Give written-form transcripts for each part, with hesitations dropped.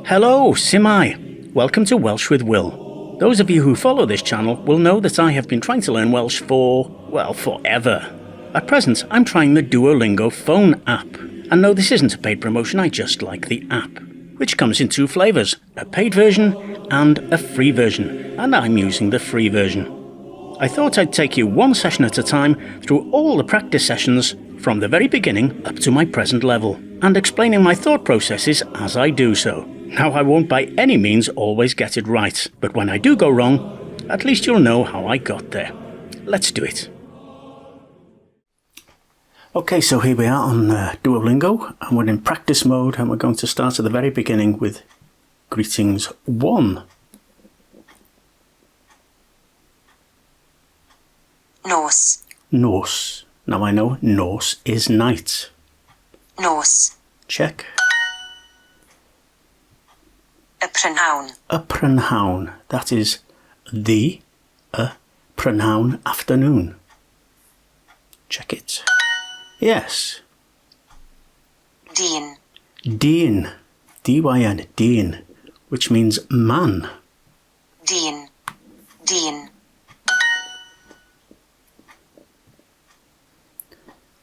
Hello, Simai. Welcome to Welsh with Will. Those of you who follow this channel will know that I have been trying to learn Welsh for, well, forever. At present, I'm trying the Duolingo phone app. And no, this isn't a paid promotion, I just like the app, which comes in two flavours, a paid version and a free version, and I'm using the free version. I thought I'd take you one session at a time through all the practice sessions from the very beginning up to my present level, and explaining my thought processes as I do so. Now, I won't by any means always get it right, but when I do go wrong, at least you'll know how I got there. Let's do it. Okay, so here we are on Duolingo, and we're in practice mode, and we're going to start at the very beginning with greetings 1. Nos. Nos. Now I know nos is night. Nos. Check. Y prynhawn. A prynhawn. That is the prynhawn afternoon. Check it. Yes. Dyn. Dyn. D-Y-N. Dyn. Which means man. Dyn. Dyn.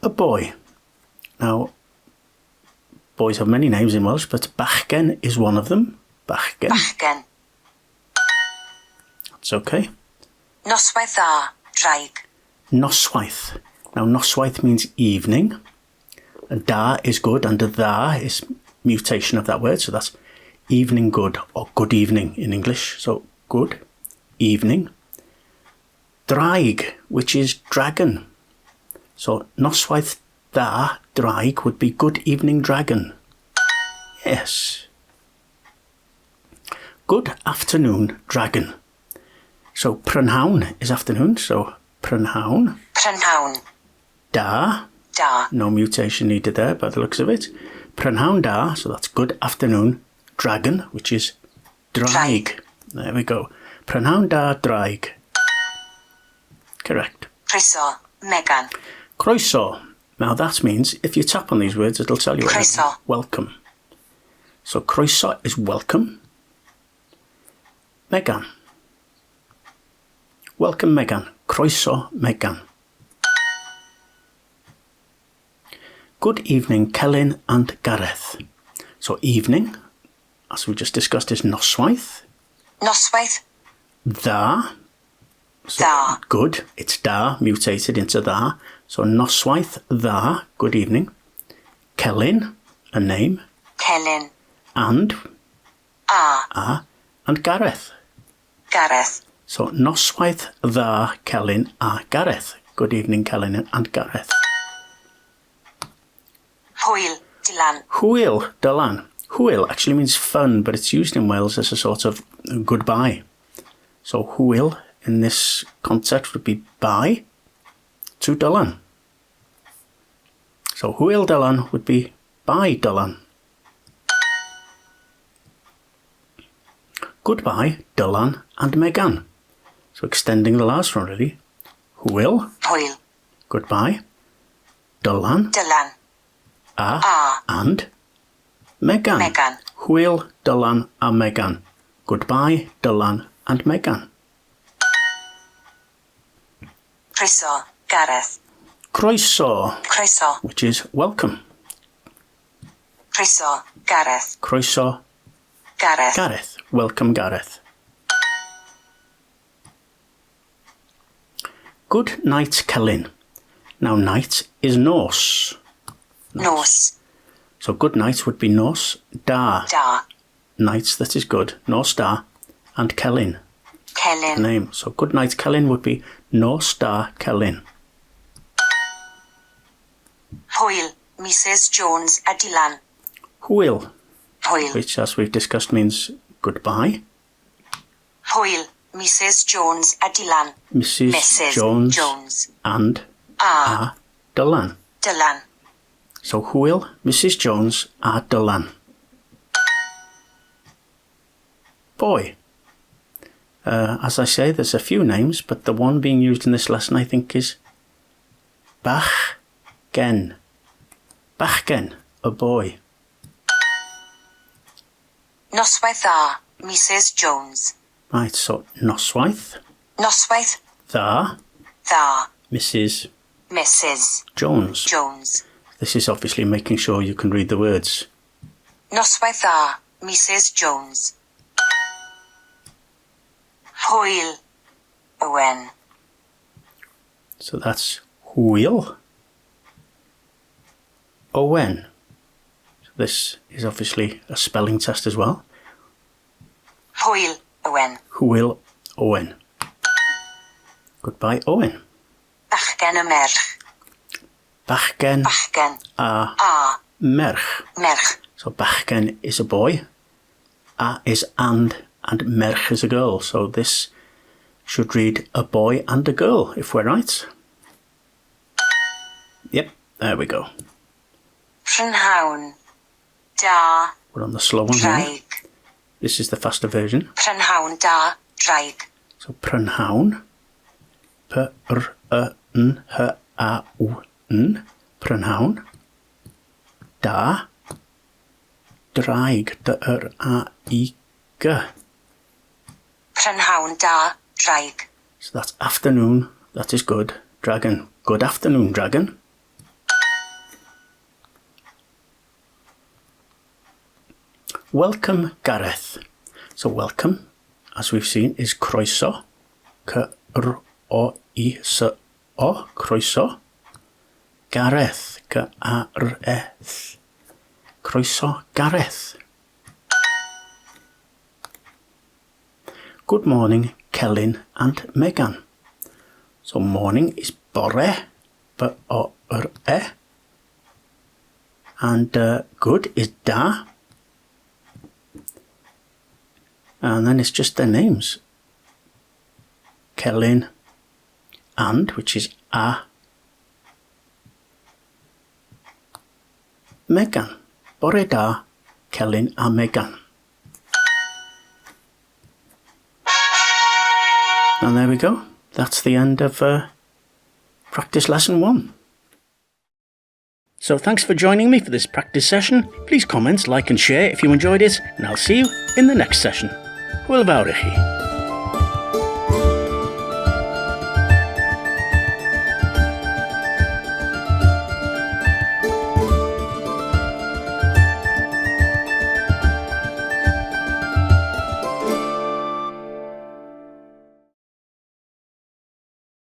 A boy. Now, boys have many names in Welsh, but bachgen is one of them. Bachgen. Bachgen. That's okay. Noswaith dda, draig. Noswaith. Now, noswaith means evening. And da is good, and dda is mutation of that word, so that's evening good, or good evening in English. So, good evening. Draig, which is dragon. So, noswaith dda, draig, would be good evening dragon. Yes. Good afternoon dragon. So, prynhawn is afternoon, so prynhawn. Prynhawn. Da. Da. No mutation needed there by the looks of it. Prynhawn da, so that's good afternoon dragon, which is draig. There we go. Prynhawn da, draig. Correct. Croeso, Megan. Croeso. Now that means if you tap on these words, it'll tell you Croeso. Welcome. So croeso is welcome. Megan. Welcome, Megan. Croeso, Megan. Good evening, Celyn and Gareth. So evening, as we just discussed, is noswaith. Noswaith Dda. So dda. good. It's da, mutated into dda. So noswaith dda, good evening. Celyn, a name. Celyn. And A. And Gareth. Gareth. So noswaith dda, Celyn a Gareth. Good evening, Celyn and Gareth. Hwyl, Dylan. Hwyl, Dylan. Hwyl actually means fun, but it's used in Wales as a sort of goodbye. So hwyl in this context would be bye to Dylan. So hwyl Dylan would be bye Dylan. Goodbye Dylan and Megan. So extending the last one really. Hwyl. Hwyl. Goodbye. Dylan. Dylan. A. And Megan. Megan. Hwyl Dylan a Megan. Goodbye Dylan and Megan. Croeso, Gareth. Croeso, Croeso. which is welcome. Croeso, Gareth. Croeso, Gareth. Gareth. Welcome, Gareth. Good night, Celyn. Now, night is nos. Nos. So, good night would be nos da. Da. Nights, that is good. Nos da. And Celyn, the Celyn. name. So, good night, Celyn would be nos da Celyn. Hwyl, Mrs Jones a Dylan. Hwyl, Hwyl. which, as we've discussed, means goodbye. Hwyl, Mrs Jones a Dylan. Mrs. Jones and A. Dylan. Dylan. So, hwyl, Mrs. Jones a Dylan. Boy. As I say, there's a few names, but the one being used in this lesson, I think, is Bachgen. Bachgen, a boy. Noswaith dda, Mrs Jones. Right, so noswaith Noswaith dda, dda, Mrs. Mrs Jones. Jones. This is obviously making sure you can read the words. Noswaith dda, Mrs Jones. Hwyl, Owen. So that's hwyl, Owen. So this is obviously a spelling test as well. Hwyl, Owen. Hwyl, Owen. Goodbye, Owen. Bachgen y merch. Bachgen Bachgen. a merch. Merch. So bachgen is a boy, a is and merch is a girl. So this should read a boy and a girl, if we're right. Yep, there we go. Prynhawn. Da. We're on the slow one here. Draig. This is the faster version. Prynhawn da. Draig. So prynhawn. P-r-y-n-h-a-w-n. Prynhawn. Da. Draig. D-r-a-i-g. Prynhawn da. Draig. So that's afternoon. That is good. Dragon. Good afternoon, dragon. Welcome, Gareth. So welcome, as we've seen, is croeso. C-r-o-i-s-o. Croeso. Gareth. G-a-r-e-th. Croeso, Gareth. Good morning, Celyn and Megan. So morning is bore. B-o-r-e. And good is da. And then it's just their names. Celyn and, which is a. Megan. Bore da, Celyn a Megan. And there we go. That's the end of practice lesson 1. So thanks for joining me for this practice session. Please comment, like and share if you enjoyed it, and I'll see you in the next session. Hwyl fawr i chi.